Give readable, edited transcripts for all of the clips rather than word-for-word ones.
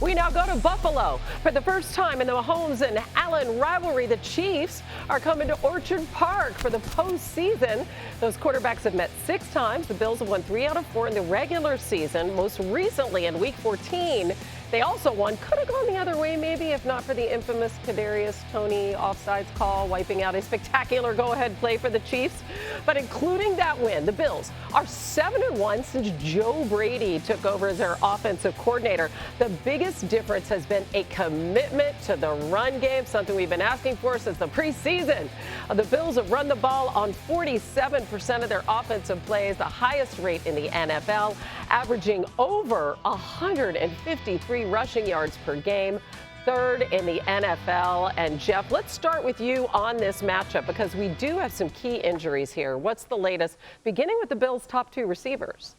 We now go to Buffalo. For the first time in the Mahomes and Allen rivalry, the Chiefs are coming to Orchard Park for the postseason. Those quarterbacks have met 6 times. The Bills have won 3 out of 4 in the regular season, most recently in Week 14. They also won. Could have gone the other way, maybe, if not for the infamous Kadarius Toney offsides call, wiping out a spectacular go-ahead play for the Chiefs. But including that win, the Bills are 7-1 since Joe Brady took over as their offensive coordinator. The biggest difference has been a commitment to the run game, something we've been asking for since the preseason. The Bills have run the ball on 47% of their offensive plays, the highest rate in the NFL, averaging over 153 rushing yards per game, 3rd in the NFL. And Jeff, let's start with you on this matchup because we do have some key injuries here. What's the latest, beginning with the Bills' top 2 receivers?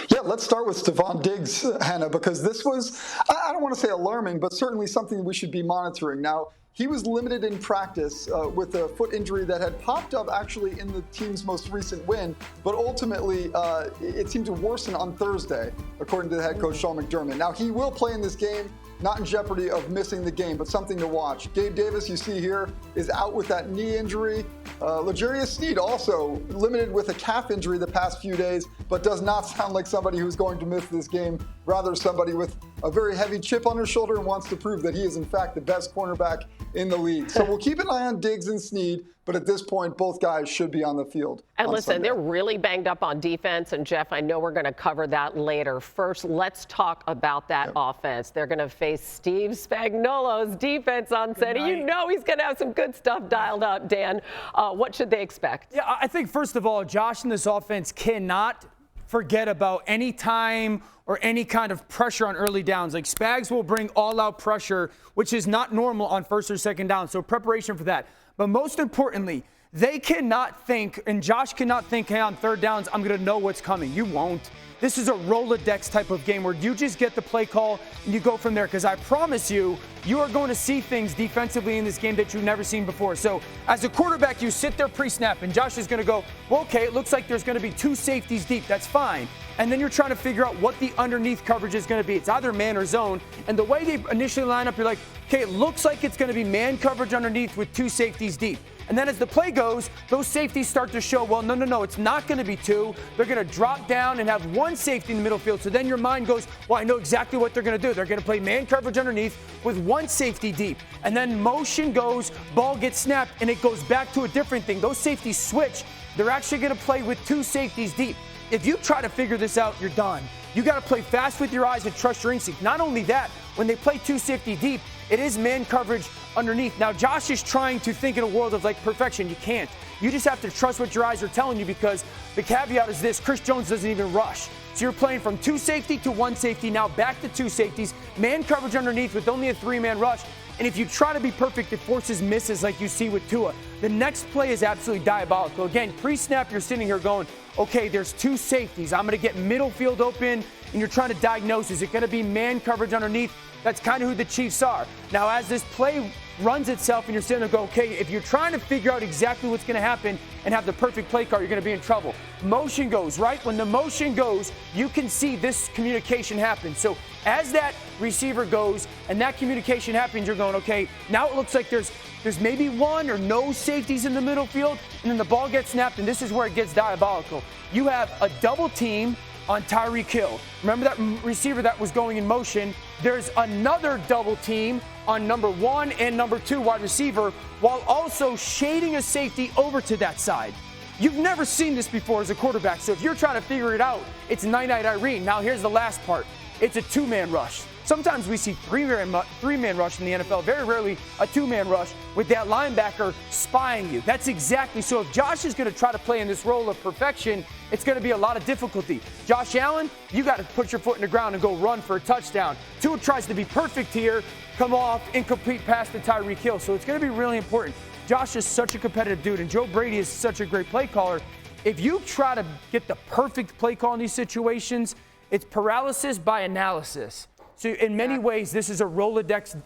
Yeah, let's start with Stephon Diggs, Hannah, because this was, I don't want to say alarming, but certainly something we should be monitoring. Now, he was limited in practice with a foot injury that had popped up actually in the team's most recent win, but ultimately it seemed to worsen on Thursday, according to the head coach Sean McDermott. Now, he will play in this game, not in jeopardy of missing the game, but something to watch. Gabe Davis, you see here, is out with that knee injury. L'Jarius Sneed also limited with a calf injury the past few days, but does not sound like somebody who's going to miss this game. Rather, somebody with a very heavy chip on his shoulder and wants to prove that he is, in fact, the best cornerback in the league. So we'll keep an eye on Diggs and Sneed, but at this point, both guys should be on the field. And listen, Sunday. They're really banged up on defense. And, Jeff, I know we're going to cover that later. First, let's talk about that offense. They're going to face Steve Spagnuolo's defense on Sunday. You know he's going to have some good stuff dialed up, Dan. What should they expect? Yeah, I think, first of all, Josh and this offense cannot forget about any time or any kind of pressure on early downs. Like, Spags will bring all-out pressure, which is not normal on first or second down. So preparation for that. But most importantly, they cannot think, and Josh cannot think, hey, on 3rd downs, I'm going to know what's coming. You won't. This is a Rolodex type of game where you just get the play call and you go from there. Because I promise you, you are going to see things defensively in this game that you've never seen before. So as a quarterback, you sit there pre-snap, and Josh is going to go, well, okay, it looks like there's going to be 2 safeties deep. That's fine. And then you're trying to figure out what the underneath coverage is going to be. It's either man or zone. And the way they initially line up, you're like, okay, it looks like it's going to be man coverage underneath with 2 safeties deep. And then as the play goes, those safeties start to show, well, no, it's not going to be 2. They're going to drop down and have 1 safety in the middle field. So then your mind goes, well, I know exactly what they're going to do. They're going to play man coverage underneath with 1 safety deep. And then motion goes, ball gets snapped, and it goes back to a different thing. Those safeties switch. They're actually going to play with 2 safeties deep. If you try to figure this out, you're done. You got to play fast with your eyes and trust your instinct. Not only that, when they play 2 safety deep, it is man coverage underneath. Now, Josh is trying to think in a world of like perfection. You can't. You just have to trust what your eyes are telling you, because the caveat is this: Chris Jones doesn't even rush. So you're playing from 2 safety to 1 safety, now back to 2 safeties, man coverage underneath with only a 3-man rush. And if you try to be perfect, it forces misses like you see with Tua. The next play is absolutely diabolical. Again, pre-snap, you're sitting here going, okay, there's 2 safeties. I'm going to get middle field open, and you're trying to diagnose, is it going to be man coverage underneath? That's kind of who the Chiefs are. Now, as this play runs itself and you're sitting there go, okay, if you're trying to figure out exactly what's going to happen and have the perfect play card, you're going to be in trouble. Motion goes, right? When the motion goes, you can see this communication happen. So as that receiver goes and that communication happens, you're going, okay, now it looks like there's maybe 1 or no safeties in the middle field, and then the ball gets snapped, and this is where it gets diabolical. You have a double team on Tyreek Hill. Remember that receiver that was going in motion? There's another double team on number 1 and number 2 wide receiver, while also shading a safety over to that side. You've never seen this before as a quarterback, so if you're trying to figure it out, it's Night-Night Irene. Now here's the last part. It's a 2-man rush. Sometimes we see 3-man rush in the NFL, very rarely a 2-man rush with that linebacker spying you. That's exactly, so if Josh is going to try to play in this role of perfection, it's going to be a lot of difficulty. Josh Allen, you got to put your foot in the ground and go run for a touchdown. Tua tries to be perfect here, come off, incomplete pass to Tyreek Hill. So it's going to be really important. Josh is such a competitive dude, and Joe Brady is such a great play caller. If you try to get the perfect play call in these situations, it's paralysis by analysis. So in many ways, this is a Rolodex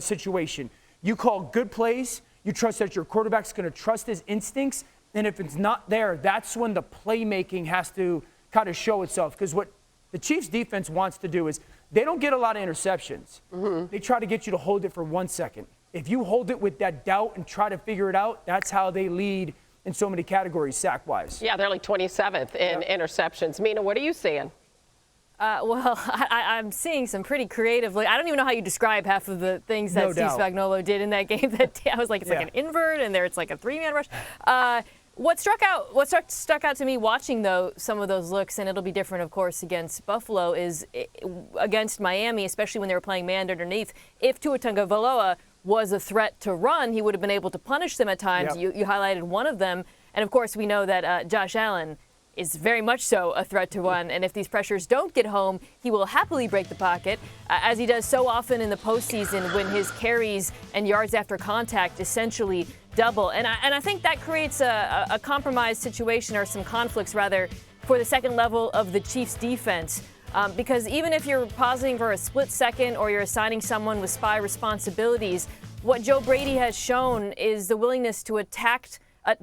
situation. You call good plays. You trust that your quarterback's going to trust his instincts. And if it's not there, that's when the playmaking has to kind of show itself. Because what the Chiefs defense wants to do is they don't get a lot of interceptions. They try to get you to hold it for 1 second. If you hold it with that doubt and try to figure it out, that's how they lead in so many categories sack-wise. Yeah, they're like 27th in interceptions. Mina, what are you seeing? Well, I'm seeing some pretty creative. I don't even know how you describe half of the things that Steve Spagnuolo did in that game. That day. I was like, it's like an invert, and there it's like a 3-man rush. What stuck out to me watching, though, some of those looks, and it'll be different, of course, against Buffalo, is against Miami, especially when they were playing man underneath. If Tua Tagovailoa was a threat to run, he would have been able to punish them at times. Yep. You highlighted one of them. And, of course, we know that Josh Allen is very much so a threat to run. And if these pressures don't get home, he will happily break the pocket, as he does so often in the postseason when his carries and yards after contact essentially double. And I think that creates a compromised situation, or some conflicts, rather, for the second level of the Chiefs' defense. Because even if you're pausing for a split second or you're assigning someone with spy responsibilities, what Joe Brady has shown is the willingness to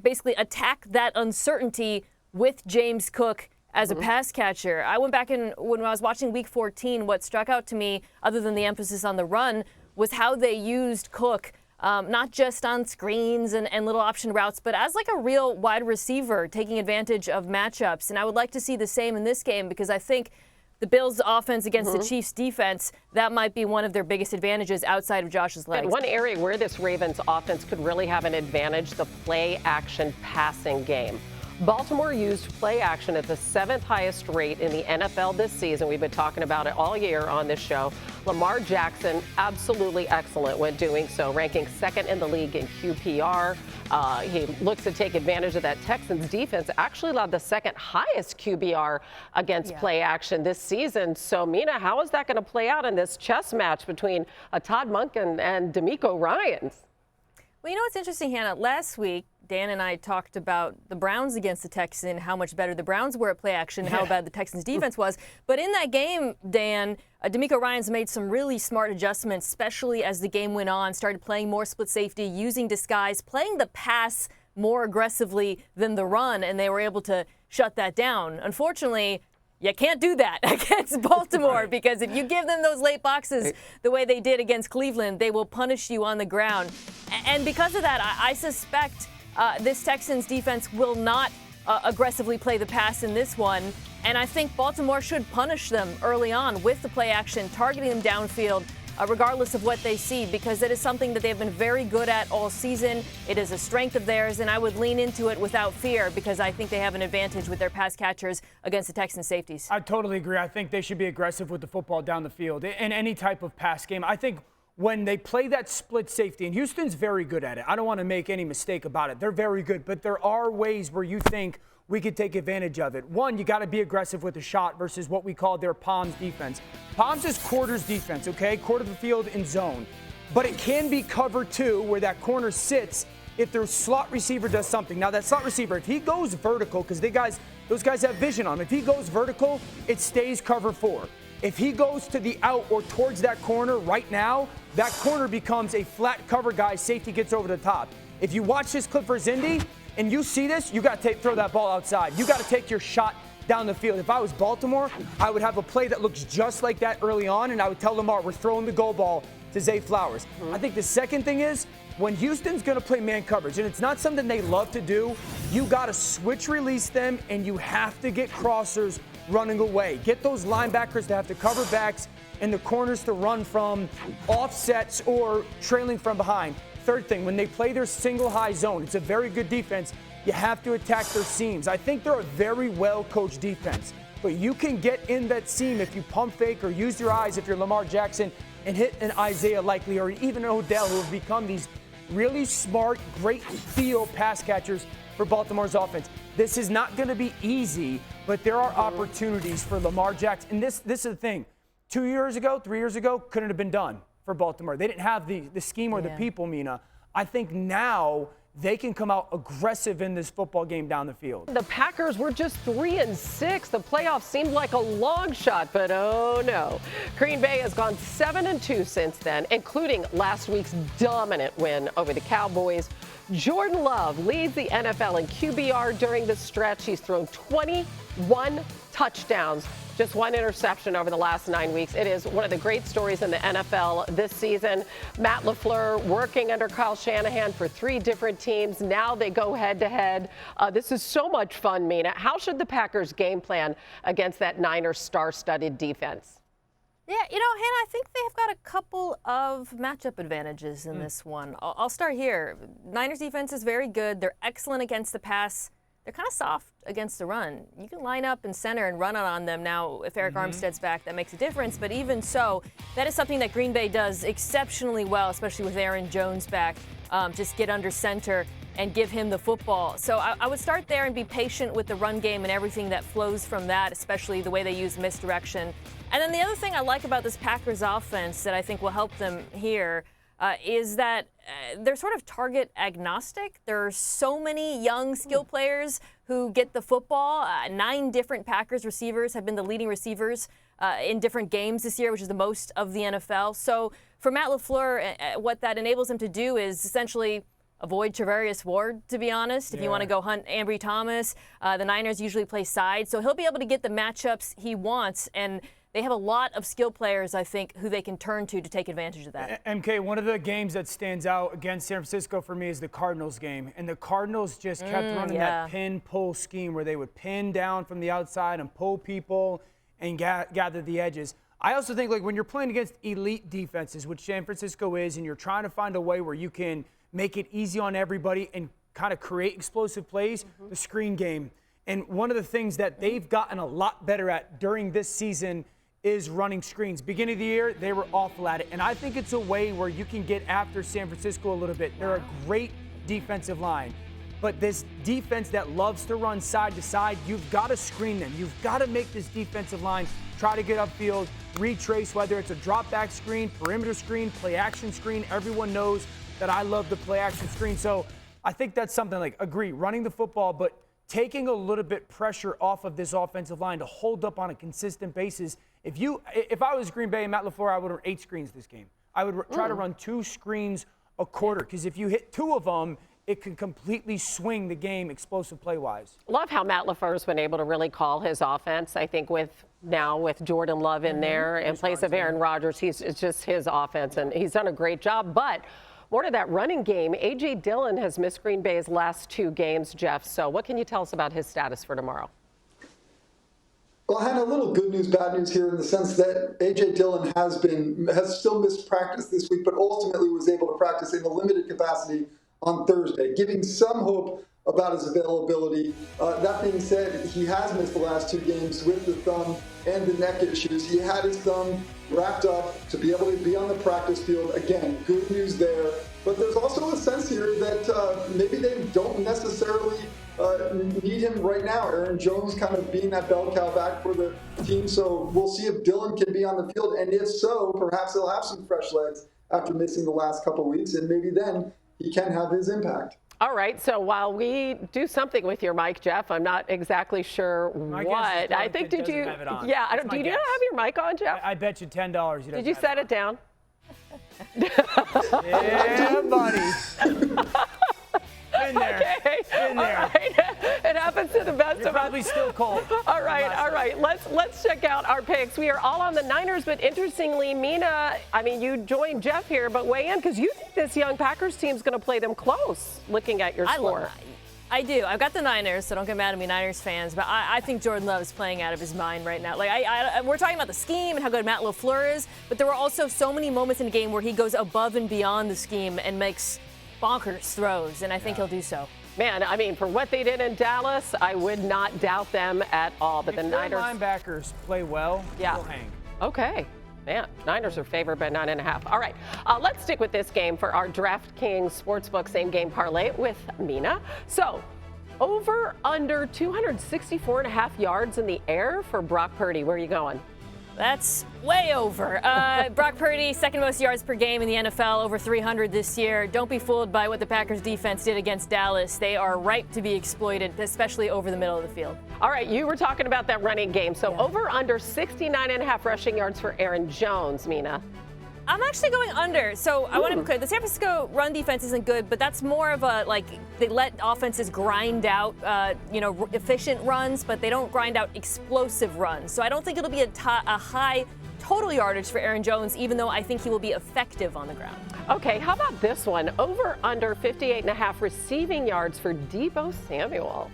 basically attack that uncertainty with James Cook as a pass catcher. I went back and when I was watching Week 14, what struck out to me, other than the emphasis on the run, was how they used Cook, not just on screens and little option routes, but as like a real wide receiver, taking advantage of matchups. And I would like to see the same in this game, because I think the Bills' offense against the Chiefs' defense, that might be one of their biggest advantages outside of Josh's legs. And one area where this Ravens offense could really have an advantage, the play-action passing game. Baltimore used play action at the 7th highest rate in the NFL this season. We've been talking about it all year on this show. Lamar Jackson, absolutely excellent when doing so, ranking 2nd in the league in QPR. He looks to take advantage of that. Texans defense actually allowed the 2nd highest QBR against play action this season. So, Mina, how is that going to play out in this chess match between Todd Monken and DeMeco Ryans? Well, you know what's interesting, Hannah? Last week, Dan and I talked about the Browns against the Texans, how much better the Browns were at play action, how bad the Texans defense was. But in that game, Dan, DeMeco Ryans made some really smart adjustments, especially as the game went on, started playing more split safety, using disguise, playing the pass more aggressively than the run, and they were able to shut that down. Unfortunately, you can't do that against Baltimore, because if you give them those late boxes the way they did against Cleveland, they will punish you on the ground. And because of that, I suspect this Texans defense will not aggressively play the pass in this one. And I think Baltimore should punish them early on with the play action, targeting them downfield, regardless of what they see, because it is something that they've been very good at all season. It is a strength of theirs, and I would lean into it without fear, because I think they have an advantage with their pass catchers against the Texans safeties. I totally agree. I think they should be aggressive with the football down the field in any type of pass game. I think when they play that split safety, and Houston's very good at it. I don't want to make any mistake about it. They're very good, but there are ways where you think we could take advantage of it. One, you got to be aggressive with the shot versus what we call their Palms defense. Palms is quarters defense, okay? Quarter of the field in zone. But it can be cover two, where that corner sits if their slot receiver does something. Now, that slot receiver, if he goes vertical, because those guys have vision on him. If he goes vertical, it stays cover 4. If he goes to the out or towards that corner right now, that corner becomes a flat cover guy. Safety gets over the top. If you watch this clip for Indy and you see this, you got to throw that ball outside. You got to take your shot down the field. If I was Baltimore, I would have a play that looks just like that early on, and I would tell Lamar, we're throwing the go ball to Zay Flowers. I think the second thing is, when Houston's going to play man coverage, and it's not something they love to do, you got to switch release them, and you have to get crossers running away. Get those linebackers to have to cover backs and the corners to run from offsets or trailing from behind. Third thing, when they play their single high zone, it's a very good defense. You have to attack their seams. I think they're a very well-coached defense, but you can get in that seam if you pump fake or use your eyes if you're Lamar Jackson and hit an Isaiah Likely or even an Odell, who have become these really smart, great field pass catchers for Baltimore's offense. This is not going to be easy, but there are opportunities for Lamar Jackson. And this is the thing. 3 years ago, couldn't have been done for Baltimore. They didn't have the scheme or the people, Mina. I think now they can come out aggressive in this football game down the field. The Packers were just 3-6. The playoffs seemed like a long shot, but oh no. Green Bay has gone 7-2 since then, including last week's dominant win over the Cowboys. Jordan Love leads the NFL in QBR during the stretch. He's thrown 21 touchdowns just one interception over the last 9 weeks. It is one of the great stories in the NFL this season. Matt LaFleur working under Kyle Shanahan for 3 different teams. Now they go head-to-head. This is so much fun, Mina. How should the Packers game plan against that Niners star-studded defense? Yeah, Hannah, I think they've got a couple of matchup advantages in this one. I'll start here. Niners defense is very good. They're excellent against the pass. They're kind of soft against the run. You can line up in center and run it on them. Now, if Eric Armstead's back, that makes a difference. But even so, that is something that Green Bay does exceptionally well, especially with Aaron Jones back. Just get under center and give him the football. So I would start there and be patient with the run game and everything that flows from that, especially the way they use misdirection. And then the other thing I like about this Packers offense that I think will help them here is that they're sort of target agnostic. There are so many young skill players who get the football. 9 different Packers receivers have been the leading receivers in different games this year, which is the most of the NFL. So for Matt LaFleur, what that enables him to do is essentially avoid Trevarius Ward, to be honest. If you want to go hunt Ambry Thomas, the Niners usually play side. So he'll be able to get the matchups he wants. And they have a lot of skill players, I think, who they can turn to take advantage of that. MK, one of the games that stands out against San Francisco for me is the Cardinals game. And the Cardinals just kept running that pin-pull scheme where they would pin down from the outside and pull people and gather the edges. I also think, like, when you're playing against elite defenses, which San Francisco is, and you're trying to find a way where you can make it easy on everybody and kind of create explosive plays, the screen game. And one of the things that they've gotten a lot better at during this season is running screens. Beginning of the year, they were awful at it. And I think it's a way where you can get after San Francisco a little bit. They're a great defensive line. But this defense that loves to run side to side, you've got to screen them. You've got to make this defensive line try to get upfield, retrace, whether it's a drop back screen, perimeter screen, play action screen. Everyone knows that I love the play action screen. So I think that's something like, agree, running the football, but taking a little bit pressure off of this offensive line to hold up on a consistent basis. If I was Green Bay and Matt LaFleur, I would run 8 screens this game. I would try to run 2 screens a quarter, because if you hit 2 of them, it can completely swing the game explosive play-wise. Love how Matt LaFleur's been able to really call his offense. I think with Jordan Love in there in place of Aaron Rodgers, it's just his offense, and he's done a great job. But more to that running game, A.J. Dillon has missed Green Bay's last 2 games, Jeff. So what can you tell us about his status for tomorrow? Well, I had a little good news, bad news here in the sense that A.J. Dillon has still missed practice this week, but ultimately was able to practice in a limited capacity on Thursday, giving some hope about his availability. That being said, he has missed the last 2 games with the thumb and the neck issues. He had his thumb wrapped up to be able to be on the practice field. Again, good news there. But there's also a sense here that maybe they don't necessarily need him right now. Aaron Jones kind of being that bell cow back for the team. So we'll see if Dillon can be on the field. And if so, perhaps he'll have some fresh legs after missing the last couple weeks. And maybe then he can have his impact. All right, so while we do something with your mic, Jeff, I'm not exactly sure what. I think did you? Have it on. Yeah, I don't. Do you not have your mic on, Jeff? I bet you $10. Did you set it down? Yeah, buddy. In there. Okay. In there. All right. It happens to the best You're of us. probably still cold. All right. Let's check out our picks. We are all on the Niners, but interestingly, Mina, I mean, you joined Jeff here, but weigh in because you think this young Packers team is going to play them close. Looking at your score. I do. I've got the Niners, so don't get mad at me, Niners fans. But I think Jordan Love is playing out of his mind right now. Like we're talking about the scheme and how good Matt LaFleur is, but there were also so many moments in the game where he goes above and beyond the scheme and makes bonkers throws, and I think he'll do so. Man, I mean, for what they did in Dallas, I would not doubt them at all. But if the Niners linebackers play well, they'll hang. Okay. Man, Niners are favored by 9.5. All right, let's stick with this game for our DraftKings Sportsbook same game parlay with Mina. So, over under 264.5 yards in the air for Brock Purdy. Where are you going? That's way over. Brock Purdy, 2nd most yards per game in the NFL, over 300 this year. Don't be fooled by what the Packers defense did against Dallas. They are ripe to be exploited, especially over the middle of the field. All right, you were talking about that running game. So over under 69.5 rushing yards for Aaron Jones, Mina. I'm actually going under. So I want to be clear. The San Francisco run defense isn't good, but that's more of a, like, they let offenses grind out, efficient runs, but they don't grind out explosive runs. So I don't think it'll be a high total yardage for Aaron Jones, even though I think he will be effective on the ground. Okay, how about this one? Over under 58.5 receiving yards for Deebo Samuel.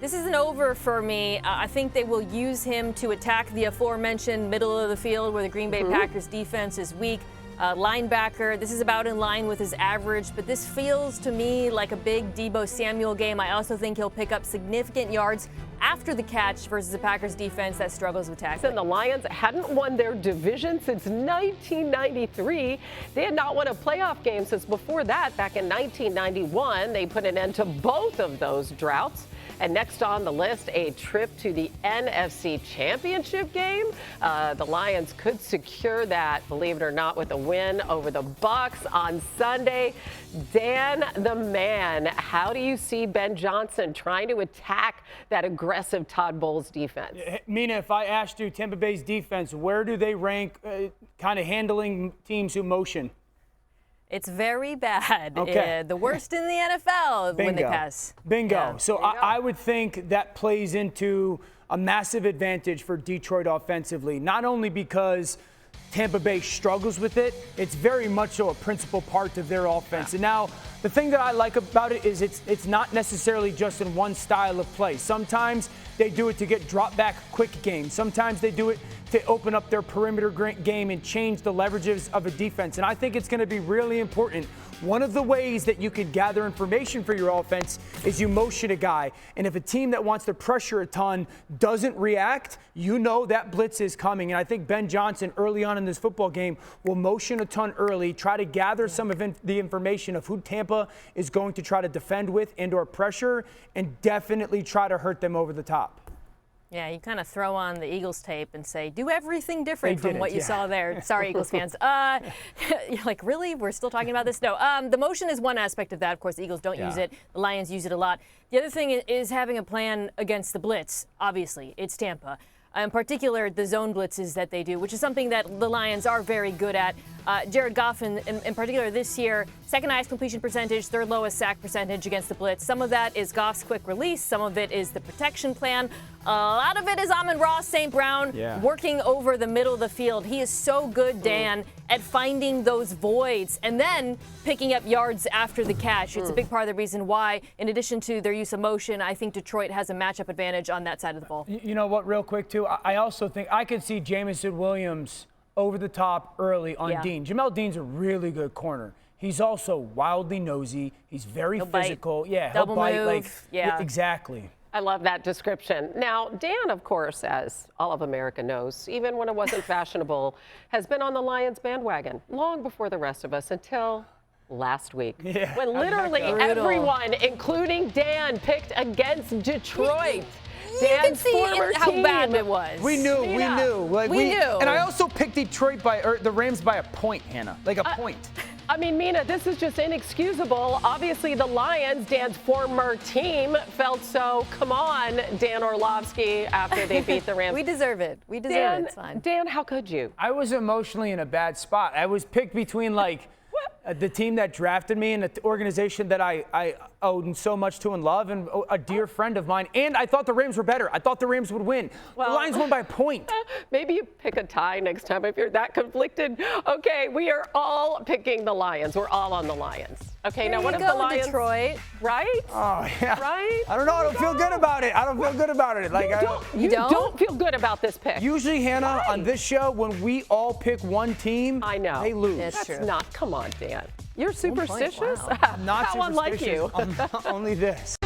This is an over for me. I think they will use him to attack the aforementioned middle of the field where the Green Bay Packers defense is weak. Linebacker, this is about in line with his average, but this feels to me like a big Deebo Samuel game. I also think he'll pick up significant yards after the catch versus the Packers defense that struggles with tackling. And the Lions hadn't won their division since 1993. They had not won a playoff game since before that, back in 1991. They put an end to both of those droughts. And next on the list, a trip to the NFC Championship game. The Lions could secure that, believe it or not, with a win over the Bucs on Sunday. Dan the man, how do you see Ben Johnson trying to attack that aggressive Todd Bowles defense? Mina, if I asked you Tampa Bay's defense, where do they rank kind of handling teams who motion? It's very bad. Okay. The worst in the NFL when they pass. Bingo. Yeah. So I would think that plays into a massive advantage for Detroit offensively, not only because Tampa Bay struggles with it, it's very much so a principal part of their offense. And now the thing that I like about it is it's not necessarily just in one style of play. Sometimes they do it to get drop back quick games. Sometimes they do it to open up their perimeter game and change the leverages of a defense. And I think it's going to be really important. One of the ways that you can gather information for your offense is you motion a guy. And if a team that wants to pressure a ton doesn't react, you know that blitz is coming. And I think Ben Johnson early on in this football game will motion a ton early, try to gather some of the information of who Tampa is going to try to defend with and or pressure, and definitely try to hurt them over the top. Yeah, you kind of throw on the Eagles tape and say, do everything different from what you saw there. Sorry, Eagles fans. You're like, really? We're still talking about this? No, the motion is one aspect of that. Of course, the Eagles don't use it. The Lions use it a lot. The other thing is having a plan against the blitz. Obviously, it's Tampa. In particular, the zone blitzes that they do, which is something that the Lions are very good at. Jared Goff, in particular this year, second highest completion percentage, third lowest sack percentage against the blitz. Some of that is Goff's quick release. Some of it is the protection plan. A lot of it is Amon-Ra St. Brown working over the middle of the field. He is so good, Dan, at finding those voids and then picking up yards after the catch. It's a big part of the reason why, in addition to their use of motion, I think Detroit has a matchup advantage on that side of the ball. You know what, real quick, too, I also think I could see Jamison Williams over the top early on Dean. Jamel Dean's a really good corner. He's also wildly nosy. He's very physical. Bite. Yeah, Double he'll bite. move. Exactly. I love that description. Now, Dan, of course, as all of America knows, even when it wasn't fashionable, has been on the Lions bandwagon long before the rest of us until last week. Yeah, when literally everyone, including Dan, picked against Detroit. You can see how bad it was. We knew. Like, we knew. And I also picked Detroit the Rams by a point, Hannah. Like a point. I mean, Mina, this is just inexcusable. Obviously, the Lions, Dan's former team, felt so. Come on, Dan Orlovsky, after they beat the Rams. We deserve it. We deserve it. It's fine. Dan, how could you? I was emotionally in a bad spot. I was picked between, like, the team that drafted me and the organization that I owed so much to and love, and a dear friend of mine. And I thought the Rams were better. I thought the Rams would win. Well, the Lions won by a point. Maybe you pick a tie next time if you're that conflicted. Okay, we are all picking the Lions. We're all on the Lions. Okay, Here now what if go, the Lions? Detroit. Right? Oh, yeah. Right? I don't know. I don't feel good about it. I don't feel good about it. Like, you don't feel good about this pick. Usually, Hannah, on this show, when we all pick one team, I know. they lose. That's true. Not. Come on, Dan. You're superstitious? Wow. Not How unlike you. Only this.